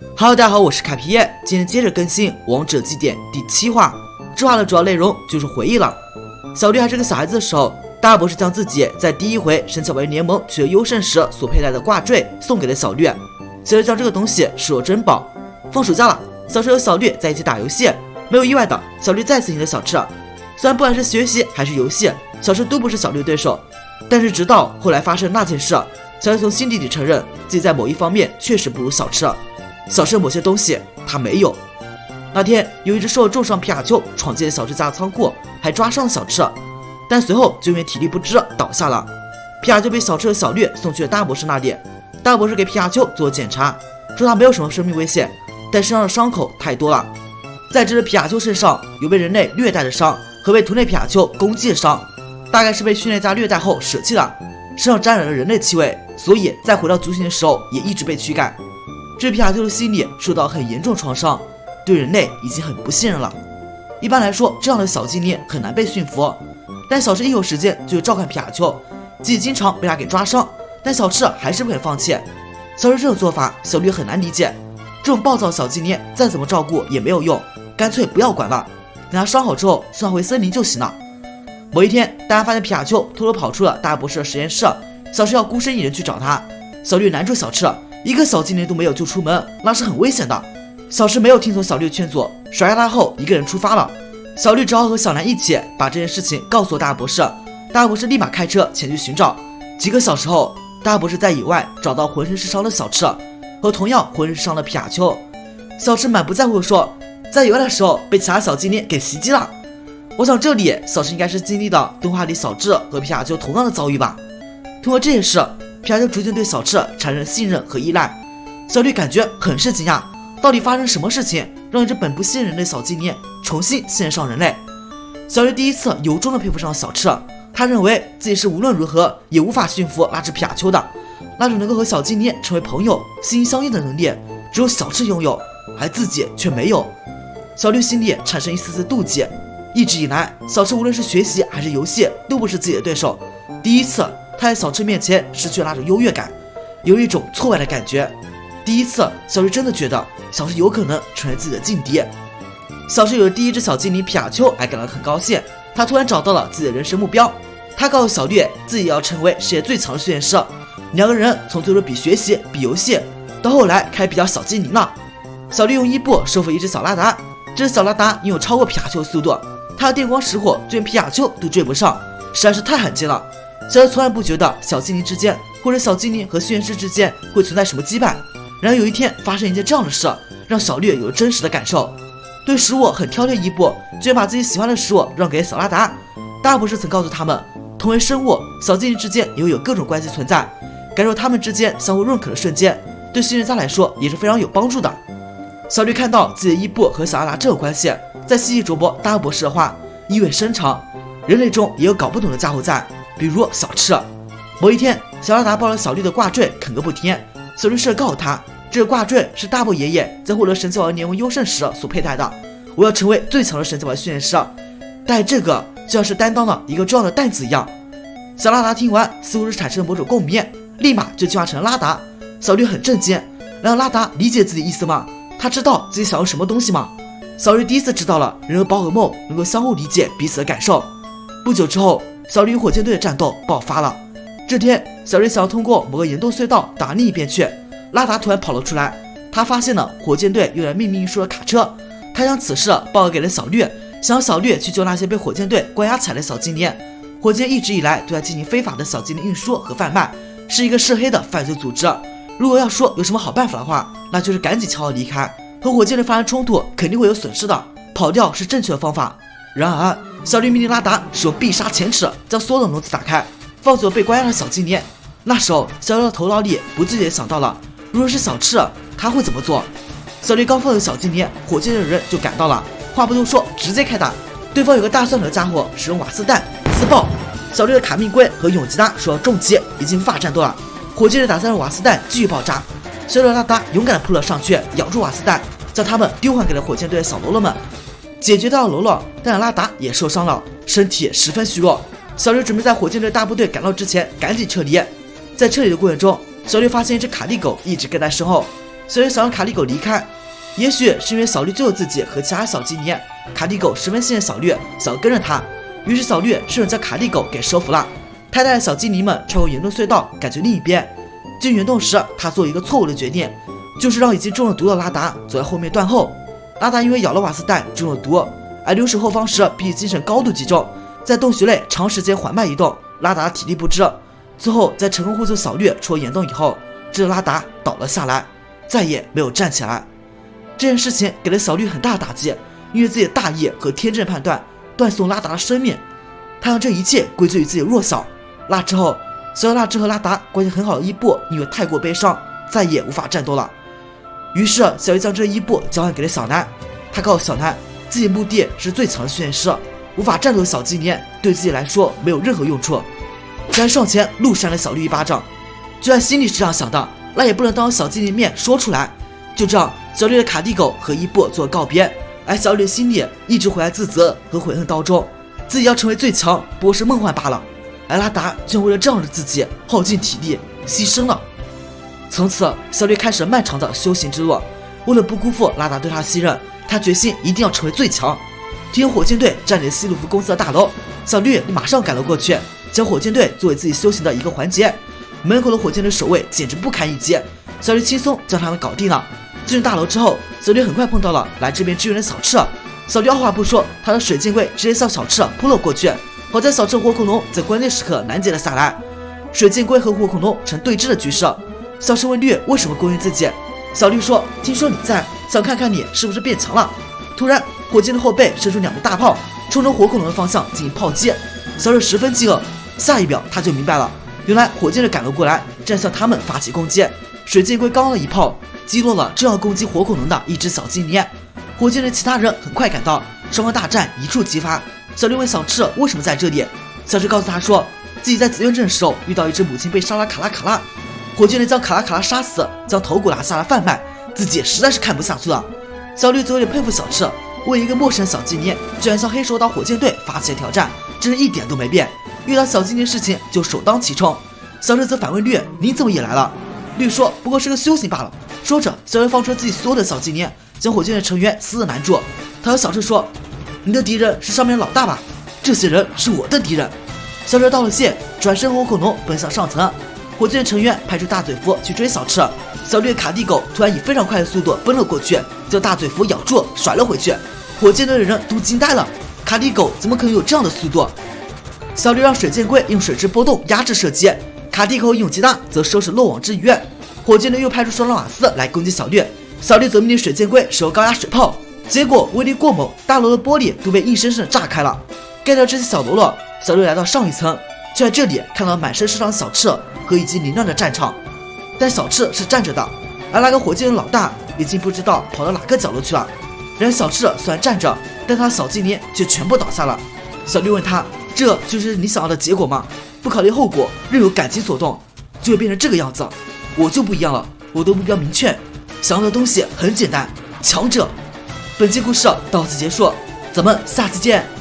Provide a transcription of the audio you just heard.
Hello， 大家好，我是卡皮耶，今天接着更新《王者祭典》第7话。这话的主要内容就是回忆了。小绿还是个小孩子的时候，大博士将自己在第一回神奇宝贝联盟取得优胜时所佩戴的挂坠送给了小绿，小绿将这个东西视若珍宝。放暑假了，小赤和小绿在一起打游戏，没有意外的，小绿再次赢了小赤。虽然不管是学习还是游戏，小赤都不是小绿的对手，但是直到后来发生那件事，小绿从心底里承认自己在某一方面确实不如小赤。小赤某些东西他没有。那天有一只受了重伤皮卡丘闯进了小赤家的仓库，还抓伤了小赤，但随后就因为体力不支倒下了。皮卡丘被小赤和小绿送去了大博士那里，大博士给皮卡丘做了检查，说他没有什么生命危险，但身上的伤口太多了。在这只皮卡丘身上有被人类虐待的伤和被图内皮卡丘攻击的伤，大概是被训练家虐待后舍弃的，身上沾染了人类气味，所以在回到族群的时候也一直被驱赶。这皮卡丘的心理受到很严重创伤，对人类已经很不信任了。一般来说，这样的小精灵很难被驯服，但小赤一有时间就会照看皮卡丘，即使经常被他给抓伤，但小赤还是不肯放弃。小赤这种做法，小绿很难理解。这种暴躁小精灵再怎么照顾也没有用，干脆不要管了，等他伤好之后送他回森林就行了。某一天，大家发现皮卡丘偷偷跑出了大博士的实验室，小赤要孤身一人去找他。小绿拦住小赤，一个小精灵都没有就出门，那是很危险的。小赤没有听从小绿的劝阻，甩下他后一个人出发了。小绿只好和小蓝一起把这件事情告诉了大博士，大博士立马开车前去寻找。几个小时后，大博士在野外找到浑身是伤的小赤和同样浑身是伤的皮卡丘。小赤满不在乎地说，在野外的时候被其他小精灵给袭击了。我想这里小赤应该是经历了动画里小智和皮卡丘同样的遭遇吧。通过这件事，皮卡丘逐渐对小赤产生信任和依赖。小绿感觉很是惊讶，到底发生什么事情让一只本不信任的小精灵重新信任上人类？小绿第一次由衷的佩服上小赤，他认为自己是无论如何也无法驯服那只皮卡丘的，那种能够和小精灵成为朋友、心相印的能力，只有小赤拥有，而自己却没有。小绿心里产生一丝丝妒忌。一直以来，小赤无论是学习还是游戏都不是自己的对手，第一次他在小赤面前失去了那种优越感，有一种挫败的感觉。第一次，小绿真的觉得小赤有可能成为自己的劲敌。小赤有了第一只小精灵皮卡丘还感到很高兴，他突然找到了自己的人生目标。他告诉小绿自己要成为世界最强的实验师。两个人从最初比学习比游戏，到后来开始比较小精灵了。小绿用伊布收服一只小拉达，这只小拉达拥有超过皮卡丘的速度，他的电光石火就连皮卡丘都追不上，实在是太罕见了。小绿从来不觉得小精灵之间或者小精灵和训练师之间会存在什么羁绊，然而有一天发生一件这样的事，让小绿有了真实的感受。对食物很挑剔伊布，居然把自己喜欢的食物让给小拉达。大博士曾告诉他们，同为生物，小精灵之间也会有各种关系存在，感受他们之间相互认可的瞬间，对训练家来说也是非常有帮助的。小绿看到自己的伊布和小拉达这种关系，再细细琢磨大博士的话，意味深长。人类中也有搞不懂的家伙在，比如小赤。某一天，小拉达抱了小绿的挂坠啃个不停，小绿试着告诉他，这个挂坠是大伯爷爷在获得神奇宝贝联盟优胜时所佩戴的，我要成为最强的神奇宝贝训练师，带这个就像是担当了一个重要的担子一样。小拉达听完似乎是产生了某种共鸣，立马就进化成了拉达。小绿很震惊，难道拉达理解自己意思吗？他知道自己想要什么东西吗？小绿第一次知道了人和宝可梦能够相互理解彼此的感受。不久之后，小绿与火箭队的战斗爆发了。这天，小绿想要通过某个岩洞隧道打另一边去，拉达突然跑了出来，他发现了火箭队用来秘密运输的卡车，他将此事报告给了小绿，想要小绿去救那些被火箭队关押起来的小精灵。火箭一直以来对他进行非法的小精灵运输和贩卖，是一个涉黑的犯罪组织。如果要说有什么好办法的话，那就是赶紧悄悄离开，和火箭队发生冲突肯定会有损失的，跑掉是正确的方法。然而，小绿命令拉达使用必杀前齿将所有的笼子打开，放走被关押的小精灵。那时候，小绿的头脑里不自觉地想到了，如果是小赤，他会怎么做？小绿刚放走小精灵，火箭队的人就赶到了，话不多说，直接开打。对方有个大蒜头的家伙使用瓦斯弹自爆，小绿的卡密龟和永吉拉受到重击，已经无法战斗了。火箭队打算让瓦斯弹继续爆炸，小绿拉达勇敢地扑了上去，咬住瓦斯弹，将他们丢还给了火箭队的小喽啰们。解决掉了喽啰，但拉达也受伤了，身体十分虚弱。小绿准备在火箭队大部队赶到之前赶紧撤离。在撤离的过程中，小绿发现一只卡利狗一直跟在身后。小绿想让卡利狗离开，也许是因为小绿救了自己和其他小精灵，卡利狗十分信任小绿，想跟着他。于是小绿顺着将卡利狗给收服了。他带着小精灵们穿过圆洞隧道，赶去另一边。进圆洞时，他做一个错误的决定，就是让已经中了毒的拉达走在后面断后。拉达因为咬了瓦斯蛋中了毒，而留守后方时必须精神高度集中，在洞穴内长时间缓慢移动，拉达的体力不支。最后在成功护送小绿出了岩洞以后，这拉达倒了下来，再也没有站起来。这件事情给了小绿很大打击，因为自己的大意和天真判断断送拉达的生命，他将这一切归罪于自己的弱小。那之后，小蜡之和拉达关系很好的伊布因为太过悲伤，再也无法战斗了。于是小绿将这伊布交换给了小南，他告诉小南自己目的是最强的训练师，无法战斗的小精灵对自己来说没有任何用处。小南上前怒扇了小绿一巴掌，就算心里是这样想的，那也不能当小精灵面说出来。就这样，小绿的卡蒂狗和伊布做告别，而小绿的心里一直活在自责和悔恨当中，自己要成为最强不过是梦幻罢了。而拉达居然为了这样的自己耗尽体力牺牲了。从此小绿开始了漫长的修行之路，为了不辜负拉达对他的信任，他决心一定要成为最强。听火箭队占领了西鲁夫公司的大楼，小绿马上赶了过去，将火箭队作为自己修行的一个环节。门口的火箭队守卫简直不堪一击，小绿轻松将他们搞定了。进入大楼之后，小绿很快碰到了来这边支援的小赤。小绿二话不说，他的水箭龟直接向小赤扑了过去。好在小赤火恐龙在关键时刻拦截了下来，水箭龟和火恐龙成对峙的局势。小赤问绿为什么勾引自己，小绿说听说你在，想看看你是不是变强了。突然火箭的后背射出2门大炮，冲着火恐龙的方向进行炮击。小绿十分惊愕，下一秒他就明白了，原来火箭队赶了过来，正向他们发起攻击。水箭龟刚了一炮，击落了正要攻击火恐龙的一只小精灵。火箭队其他人很快赶到，双方大战一触即发。小绿问小赤为什么在这里，小赤告诉他说自己在紫苑镇时候遇到一只母亲被杀了卡拉卡拉，火箭队将卡拉卡拉杀死，将头骨拿下来贩卖，自己实在是看不下去了。小绿则有点佩服小赤，为一个陌生小精灵居然向黑手党火箭队发起了挑战，真是一点都没变，遇到小精灵事情就首当其冲。小赤则反问绿你怎么也来了，绿说不过是个修行罢了。说着小绿放出自己所有的小精灵，将火箭队成员死死拦住。他和小赤说你的敌人是上面的老大吧？这些人是我的敌人。小赤道了谢，转身和火恐龙奔向上层。火箭成员派出大嘴蝠去追小赤，小绿的卡蒂狗突然以非常快的速度奔了过去，将大嘴蝠咬住甩了回去。火箭队的人都惊呆了，卡蒂狗怎么可能有这样的速度？小绿让水箭龟用水之波动压制射击，卡蒂狗和永吉达则收拾漏网之鱼。火箭队又派出双狼瓦斯来攻击小绿，小绿则命令水箭龟使用高压水炮，结果威力过猛，大楼的玻璃都被硬生生炸开了。盖掉这些小喽啰，小绿来到上一层，就在这里看到满身是伤的小赤和已经凌乱的战场。但小赤是站着的，而那个火箭的老大已经不知道跑到哪个角落去了。然而小赤虽然站着，但他的小精灵却全部倒下了。小绿问他，这就是你想要的结果吗？不考虑后果，任由感情所动，就会变成这个样子。我就不一样了，我的目标明确，想要的东西很简单，强者。本期故事到此结束，咱们下期见。